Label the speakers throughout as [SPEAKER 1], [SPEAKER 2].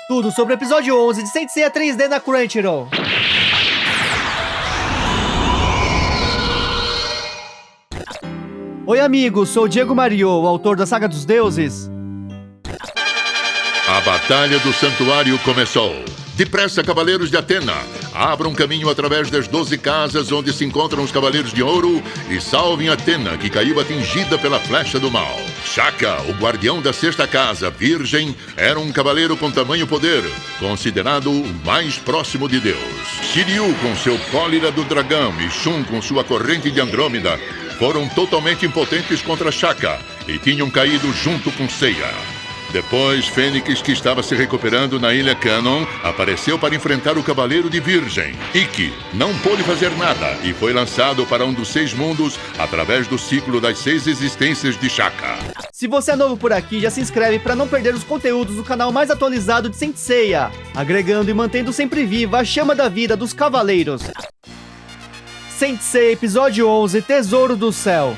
[SPEAKER 1] Tudo sobre o episódio 11 de Saint Seiya 3D na Crunchyroll. Oi amigos, sou o Diego Mario, o autor da Saga dos Deuses.
[SPEAKER 2] A Batalha do Santuário começou. Depressa, Cavaleiros de Atena! Abram caminho através das 12 casas onde se encontram os Cavaleiros de Ouro e salvem Atena, que caiu atingida pela flecha do mal. Shaka, o guardião da sexta casa, virgem, era um cavaleiro com tamanho poder, considerado o mais próximo de Deus. Shiryu, com seu cólera do dragão, e Shun, com sua corrente de Andrômeda, foram totalmente impotentes contra Shaka e tinham caído junto com Seiya. Depois, Fênix, que estava se recuperando na Ilha Canon, apareceu para enfrentar o Cavaleiro de Virgem. Ikki não pôde fazer nada e foi lançado para um dos 6 mundos através do ciclo das 6 existências de Shaka.
[SPEAKER 1] Se você é novo por aqui, já se inscreve para não perder os conteúdos do canal mais atualizado de Saint Seiya, agregando e mantendo sempre viva a chama da vida dos Cavaleiros. Saint Seiya, episódio 11, Tesouro do Céu.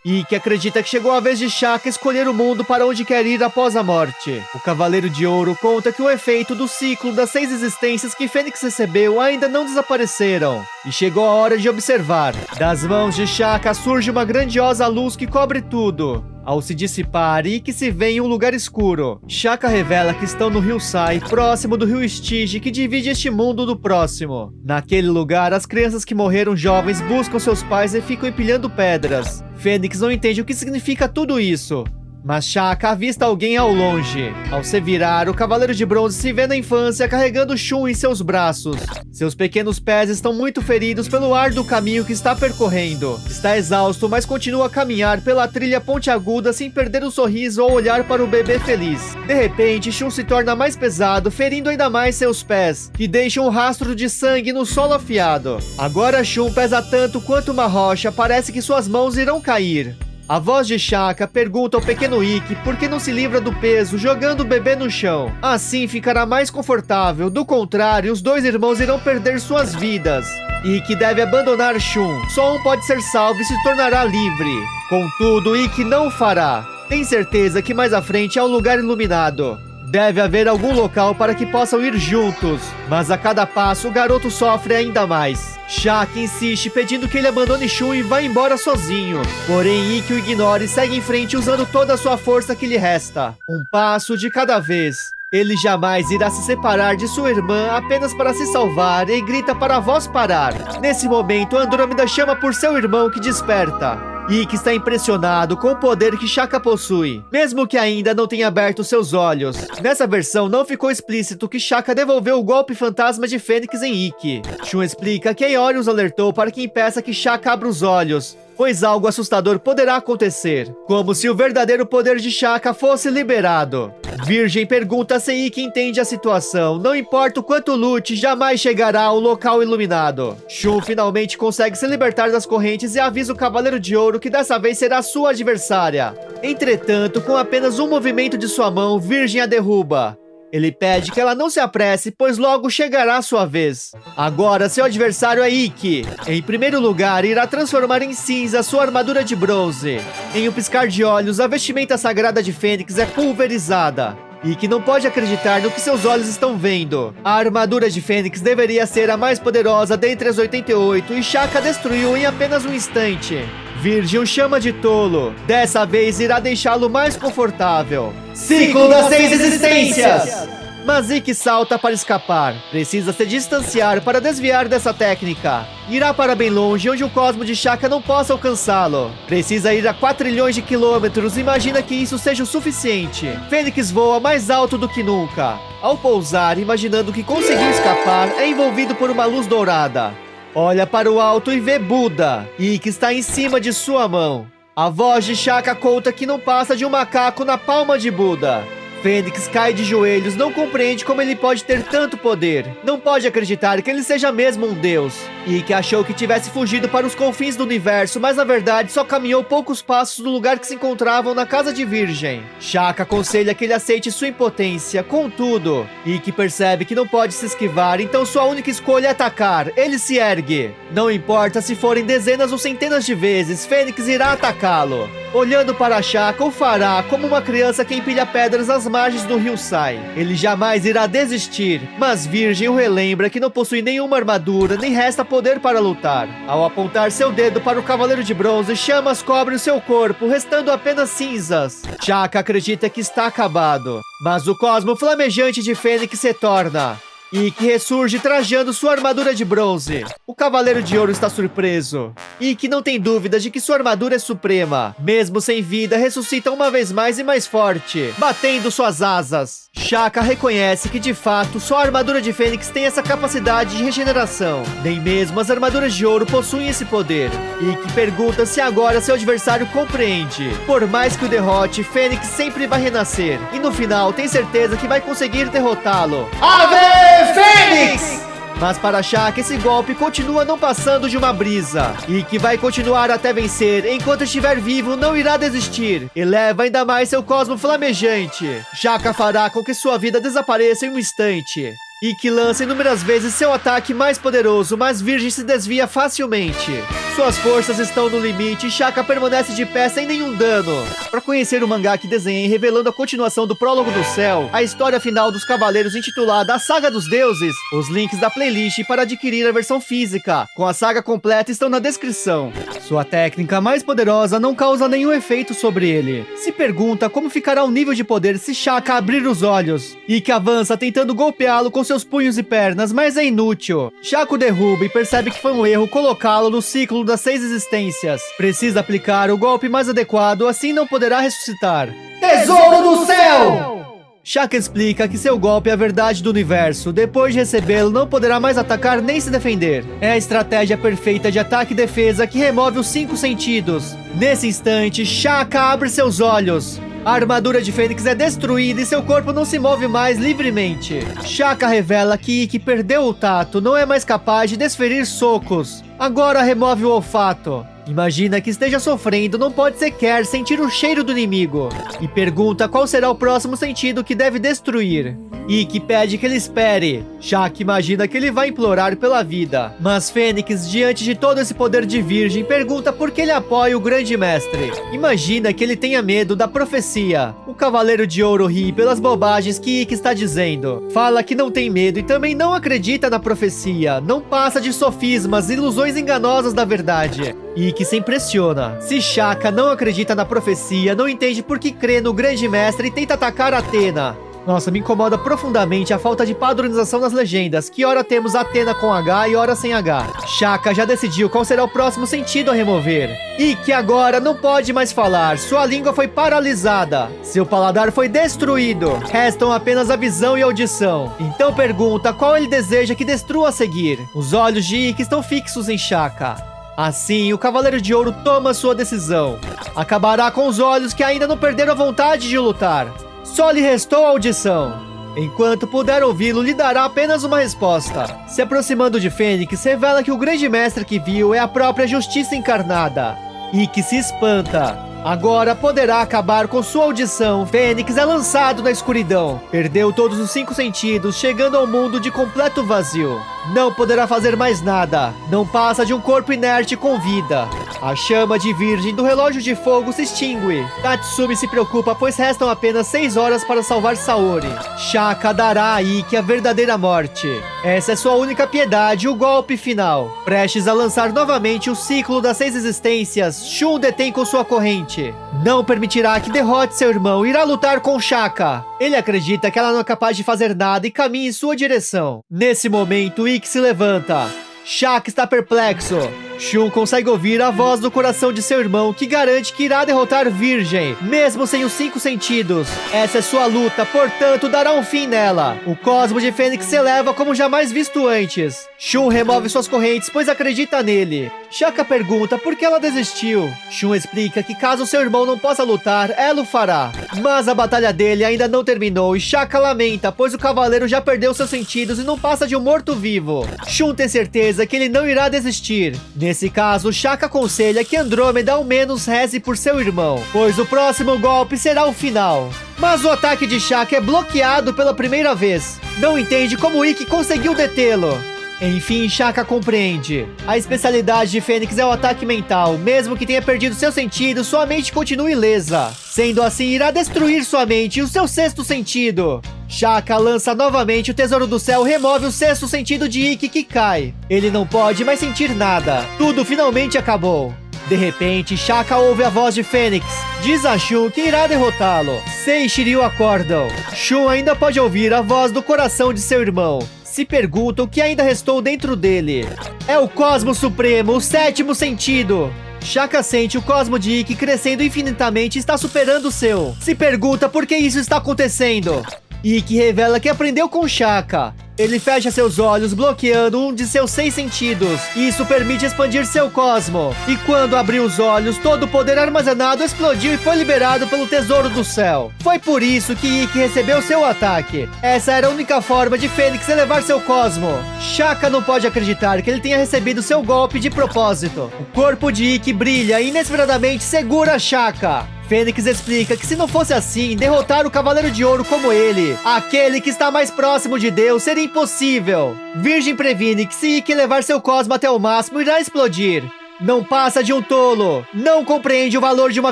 [SPEAKER 1] Ikki acredita que chegou a vez de Shaka escolher o mundo para onde quer ir após a morte. O Cavaleiro de Ouro conta que o efeito do ciclo das 6 existências que Fênix recebeu ainda não desapareceram. E chegou a hora de observar. Das mãos de Shaka surge uma grandiosa luz que cobre tudo. Ao se dissipar, Ikki se vê em um lugar escuro. Shaka revela que estão no rio Sai, próximo do rio Stygia, que divide este mundo do próximo. Naquele lugar, as crianças que morreram jovens buscam seus pais e ficam empilhando pedras. Fênix não entende o que significa tudo isso, mas Shaka avista alguém ao longe. Ao se virar, o Cavaleiro de Bronze se vê na infância carregando Shun em seus braços. Seus pequenos pés estão muito feridos pelo árduo caminho que está percorrendo. Está exausto, mas continua a caminhar pela trilha pontiaguda sem perder o sorriso ao olhar para o bebê feliz. De repente, Shun se torna mais pesado, ferindo ainda mais seus pés, que deixam um rastro de sangue no solo afiado. Agora Shun pesa tanto quanto uma rocha, parece que suas mãos irão cair. A voz de Shaka pergunta ao pequeno Ikki por que não se livra do peso jogando o bebê no chão. Assim ficará mais confortável, do contrário, os dois irmãos irão perder suas vidas. Ikki deve abandonar Shun, só um pode ser salvo e se tornará livre. Contudo, Ikki não o fará. Tem certeza que mais à frente há um lugar iluminado. Deve haver algum local para que possam ir juntos, mas a cada passo o garoto sofre ainda mais. Shaka insiste pedindo que ele abandone Shun e vá embora sozinho. Porém, Ikki o ignora e segue em frente usando toda a sua força que lhe resta. Um passo de cada vez. Ele jamais irá se separar de sua irmã apenas para se salvar e grita para a voz parar. Nesse momento, Andrômeda chama por seu irmão que desperta. Ikki está impressionado com o poder que Shaka possui, mesmo que ainda não tenha aberto seus olhos. Nessa versão não ficou explícito que Shaka devolveu o golpe fantasma de Fênix em Ikki. Shun explica que Aoi os alertou para que impeça que Shaka abra os olhos, pois algo assustador poderá acontecer, como se o verdadeiro poder de Shaka fosse liberado. Virgem pergunta se Ikki entende a situação. Não importa o quanto lute, jamais chegará ao local iluminado. Shun finalmente consegue se libertar das correntes e avisa o Cavaleiro de Ouro que dessa vez será sua adversária. Entretanto, com apenas um movimento de sua mão, Virgem a derruba. Ele pede que ela não se apresse, pois logo chegará a sua vez. Agora, seu adversário é Ikki. Em primeiro lugar, irá transformar em cinza sua armadura de bronze. Em um piscar de olhos, a vestimenta sagrada de Fênix é pulverizada. Ikki não pode acreditar no que seus olhos estão vendo. A armadura de Fênix deveria ser a mais poderosa dentre as 88 e Shaka destruiu em apenas um instante. Virgem o chama de tolo. Dessa vez irá deixá-lo mais confortável. Ciclo das 6 existências! Mas Ikki salta para escapar. Precisa se distanciar para desviar dessa técnica. Irá para bem longe, onde o cosmo de Shaka não possa alcançá-lo. Precisa ir a 4 trilhões de quilômetros. Imagina que isso seja o suficiente. Fênix voa mais alto do que nunca. Ao pousar, imaginando que conseguiu escapar, é envolvido por uma luz dourada. Olha para o alto e vê Buda. Ikki está em cima de sua mão. A voz de Shaka conta que não passa de um macaco na palma de Buda. Fênix cai de joelhos, não compreende como ele pode ter tanto poder. Não pode acreditar que ele seja mesmo um deus. Ikki achou que tivesse fugido para os confins do universo, mas na verdade só caminhou poucos passos do lugar que se encontravam na casa de Virgem. Shaka aconselha que ele aceite sua impotência, contudo, Ikki percebe que não pode se esquivar, então sua única escolha é atacar. Ele se ergue. Não importa se forem dezenas ou centenas de vezes, Fênix irá atacá-lo. Olhando para Shaka, o fará como uma criança que empilha pedras às margens do rio Sai. Ele jamais irá desistir, mas Virgem o relembra que não possui nenhuma armadura, nem resta poder para lutar. Ao apontar seu dedo para o Cavaleiro de Bronze, chamas cobrem o seu corpo, restando apenas cinzas. Shaka acredita que está acabado, mas o cosmo flamejante de Fênix se torna. Ikki ressurge trajando sua armadura de bronze. O Cavaleiro de Ouro está surpreso. Ikki não tem dúvidas de que sua armadura é suprema. Mesmo sem vida, ressuscita uma vez mais e mais forte, batendo suas asas. Shaka reconhece que, de fato, só a armadura de Fênix tem essa capacidade de regeneração. Nem mesmo as armaduras de ouro possuem esse poder. Ikki pergunta se agora seu adversário compreende. Por mais que o derrote, Fênix sempre vai renascer. E no final, tem certeza que vai conseguir derrotá-lo.
[SPEAKER 3] Ave Fênix!
[SPEAKER 1] Mas para Shaka, esse golpe continua não passando de uma brisa. Ikki vai continuar até vencer. Enquanto estiver vivo, não irá desistir. Eleva ainda mais seu cosmo flamejante. Shaka fará com que sua vida desapareça em um instante. Ikki lança inúmeras vezes seu ataque mais poderoso, mas Virgem se desvia facilmente. Suas forças estão no limite e Shaka permanece de pé sem nenhum dano. Para conhecer o mangá que desenhei revelando a continuação do Prólogo do Céu, a história final dos Cavaleiros intitulada A Saga dos Deuses, os links da playlist para adquirir a versão física com a saga completa estão na descrição. Sua técnica mais poderosa não causa nenhum efeito sobre ele. Se pergunta como ficará o nível de poder se Shaka abrir os olhos. Ikki avança tentando golpeá-lo com seus punhos e pernas, mas é inútil. Shaka o derruba e percebe que foi um erro colocá-lo no ciclo das 6 existências. Precisa aplicar o golpe mais adequado, assim não poderá ressuscitar.
[SPEAKER 3] Tesouro do céu!
[SPEAKER 1] Shaka explica que seu golpe é a verdade do universo. Depois de recebê-lo, não poderá mais atacar nem se defender. É a estratégia perfeita de ataque e defesa que remove os 5 sentidos. Nesse instante, Shaka abre seus olhos. A armadura de Fênix é destruída e seu corpo não se move mais livremente. Shaka revela que Ikki perdeu o tato, não é mais capaz de desferir socos. Agora remove o olfato. Imagina que esteja sofrendo, não pode sequer sentir o cheiro do inimigo. E pergunta qual será o próximo sentido que deve destruir. Ikki pede que ele espere. Shaka imagina que ele vai implorar pela vida. Mas Fênix, diante de todo esse poder de Virgem, pergunta por que ele apoia o Grande Mestre. Imagina que ele tenha medo da profecia. O Cavaleiro de Ouro ri pelas bobagens que Ikki está dizendo. Fala que não tem medo e também não acredita na profecia. Não passa de sofismas e ilusões enganosas da verdade. Ikki se impressiona. Se Shaka não acredita na profecia, não entende por que crê no Grande Mestre e tenta atacar Athena. Nossa, me incomoda profundamente a falta de padronização nas legendas, que ora temos Athena com H e ora sem H. Shaka já decidiu qual será o próximo sentido a remover. Ikki agora não pode mais falar, sua língua foi paralisada, seu paladar foi destruído, restam apenas a visão e a audição. Então pergunta qual ele deseja que destrua a seguir. Os olhos de Ikki estão fixos em Shaka. Assim, o Cavaleiro de Ouro toma sua decisão. Acabará com os olhos que ainda não perderam a vontade de lutar. Só lhe restou a audição. Enquanto puder ouvi-lo, lhe dará apenas uma resposta. Se aproximando de Fênix, revela que o Grande Mestre que viu é a própria Justiça encarnada. Ikki se espanta. Agora poderá acabar com sua audição. Fênix é lançado na escuridão. Perdeu todos os 5 sentidos, chegando ao mundo de completo vazio. Não poderá fazer mais nada. Não passa de um corpo inerte com vida. A chama de Virgem do relógio de fogo se extingue. Tatsumi se preocupa, pois restam apenas 6 horas para salvar Saori. Shaka dará a Ikki a verdadeira morte. Essa é sua única piedade, o golpe final. Prestes a lançar novamente o ciclo das 6 existências, Shun detém com sua corrente. Não permitirá que derrote seu irmão, irá lutar com Shaka. Ele acredita que ela não é capaz de fazer nada e caminha em sua direção. Nesse momento, Ikki se levanta. Shaka está perplexo. Shun consegue ouvir a voz do coração de seu irmão que garante que irá derrotar Virgem, mesmo sem os 5 sentidos. Essa é sua luta, portanto dará um fim nela. O cosmo de Fênix se eleva como jamais visto antes. Shun remove suas correntes, pois acredita nele. Shaka pergunta por que ela desistiu. Shun explica que caso seu irmão não possa lutar, ela o fará. Mas a batalha dele ainda não terminou e Shaka lamenta, pois o cavaleiro já perdeu seus sentidos e não passa de um morto-vivo. Shun tem certeza que ele não irá desistir. Nesse caso, Shaka aconselha que Andrômeda ao menos reze por seu irmão, pois o próximo golpe será o final. Mas o ataque de Shaka é bloqueado pela primeira vez. Não entende como Ikki conseguiu detê-lo. Enfim, Shaka compreende. A especialidade de Fênix é o ataque mental. Mesmo que tenha perdido seu sentido, sua mente continua ilesa. Sendo assim, irá destruir sua mente e o seu 6º sentido. Shaka lança novamente o Tesouro do Céu, remove o 6º sentido de Ikki que cai. Ele não pode mais sentir nada. Tudo finalmente acabou. De repente, Shaka ouve a voz de Fênix. Diz a Shun que irá derrotá-lo. Sei e Shiryu acordam. Shun ainda pode ouvir a voz do coração de seu irmão. Se pergunta o que ainda restou dentro dele. É o Cosmo Supremo, o 7º sentido. Shaka sente o cosmo de Ikki crescendo infinitamente e está superando o seu. Se pergunta por que isso está acontecendo. Ikki revela que aprendeu com Shaka. Ele fecha seus olhos, bloqueando um de seus 6 sentidos. Isso permite expandir seu cosmo. E quando abriu os olhos, todo o poder armazenado explodiu e foi liberado pelo Tesouro do Céu. Foi por isso que Ikki recebeu seu ataque. Essa era a única forma de Fênix elevar seu cosmo. Shaka não pode acreditar que ele tenha recebido seu golpe de propósito. O corpo de Ikki brilha e inesperadamente segura Shaka. Fênix explica que se não fosse assim, derrotar o Cavaleiro de Ouro como ele, aquele que está mais próximo de Deus, seria impossível. Virgem previne que se Ikki levar seu cosmo até o máximo, irá explodir. Não passa de um tolo. Não compreende o valor de uma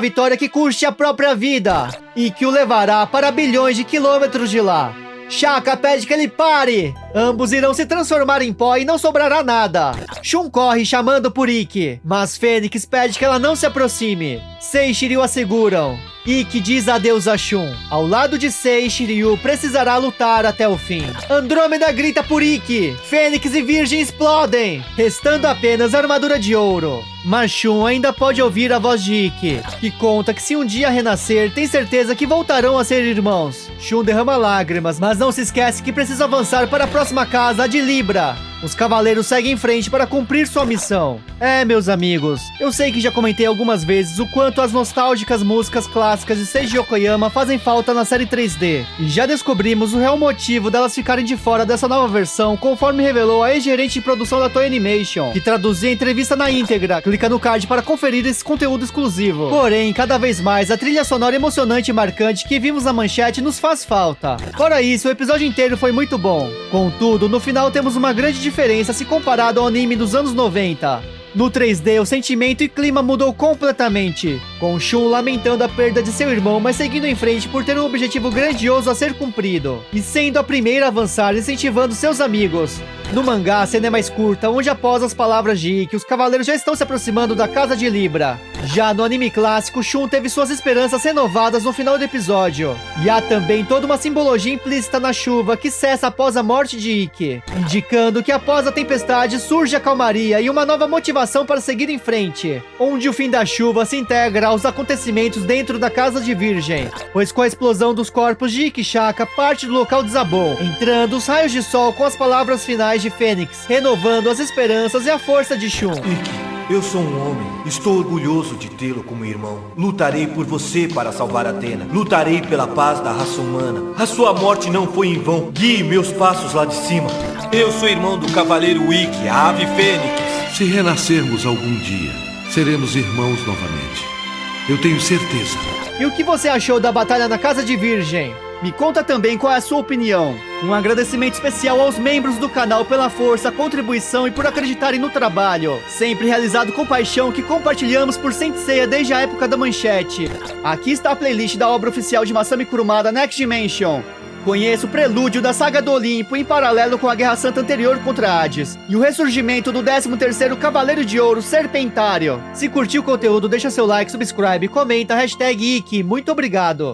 [SPEAKER 1] vitória que custe a própria vida e que o levará para bilhões de quilômetros de lá. Shaka pede que ele pare. Ambos irão se transformar em pó e não sobrará nada. Shun corre chamando por Ikki, mas Fênix pede que ela não se aproxime. Sei e Shiryu asseguram. Ikki diz adeus a Shun. Ao lado de Sei, Shiryu precisará lutar até o fim. Andrômeda grita por Ikki. Fênix e Virgem explodem, restando apenas a armadura de ouro. Mas Shun ainda pode ouvir a voz de Ikki, que conta que se um dia renascer, tem certeza que voltarão a ser irmãos. Shun derrama lágrimas, mas não se esquece que precisa avançar para a próxima casa, a de Libra. Os cavaleiros seguem em frente para cumprir sua missão. Meus amigos, eu sei que já comentei algumas vezes o quanto as nostálgicas músicas clássicas de Seiji Yokoyama fazem falta na série 3D. E já descobrimos o real motivo delas ficarem de fora dessa nova versão, conforme revelou a ex-gerente de produção da Toei Animation, que traduzia a entrevista na íntegra. Clica no card para conferir esse conteúdo exclusivo. Porém, cada vez mais, a trilha sonora emocionante e marcante que vimos na manchete nos faz falta. Fora isso, o episódio inteiro foi muito bom. Contudo, no final temos uma grande diferença se comparado ao anime dos anos 90. No 3D, o sentimento e clima mudou completamente, com Shun lamentando a perda de seu irmão, mas seguindo em frente por ter um objetivo grandioso a ser cumprido, e sendo a primeira a avançar, incentivando seus amigos. No mangá, a cena é mais curta, onde após as palavras de Ikki, os cavaleiros já estão se aproximando da casa de Libra. Já no anime clássico, Shun teve suas esperanças renovadas no final do episódio. E há também toda uma simbologia implícita na chuva que cessa após a morte de Ikki, indicando que após a tempestade surge a calmaria e uma nova motivação para seguir em frente, onde o fim da chuva se integra aos acontecimentos dentro da casa de Virgem, pois com a explosão dos corpos de Ikki e Shaka, parte do local desabou, entrando os raios de sol com as palavras finais de Fênix, renovando as esperanças e a força de Shun.
[SPEAKER 4] Ikki, eu sou um homem. Estou orgulhoso de tê-lo como irmão. Lutarei por você para salvar Athena. Lutarei pela paz da raça humana. A sua morte não foi em vão. Guie meus passos lá de cima. Eu sou irmão do cavaleiro Ikki, a ave Fênix.
[SPEAKER 5] Se renascermos algum dia, seremos irmãos novamente. Eu tenho certeza.
[SPEAKER 1] E o que você achou da batalha na casa de Virgem? Me conta também qual é a sua opinião. Um agradecimento especial aos membros do canal pela força, contribuição e por acreditarem no trabalho, sempre realizado com paixão, que compartilhamos por Saint Seiya desde a época da manchete. Aqui está a playlist da obra oficial de Masami Kurumada, Next Dimension. Conheça o prelúdio da Saga do Olimpo em paralelo com a Guerra Santa anterior contra Hades e o ressurgimento do 13º Cavaleiro de Ouro Serpentário. Se curtiu o conteúdo, deixa seu like, subscribe, comenta, #Ikki. Muito obrigado!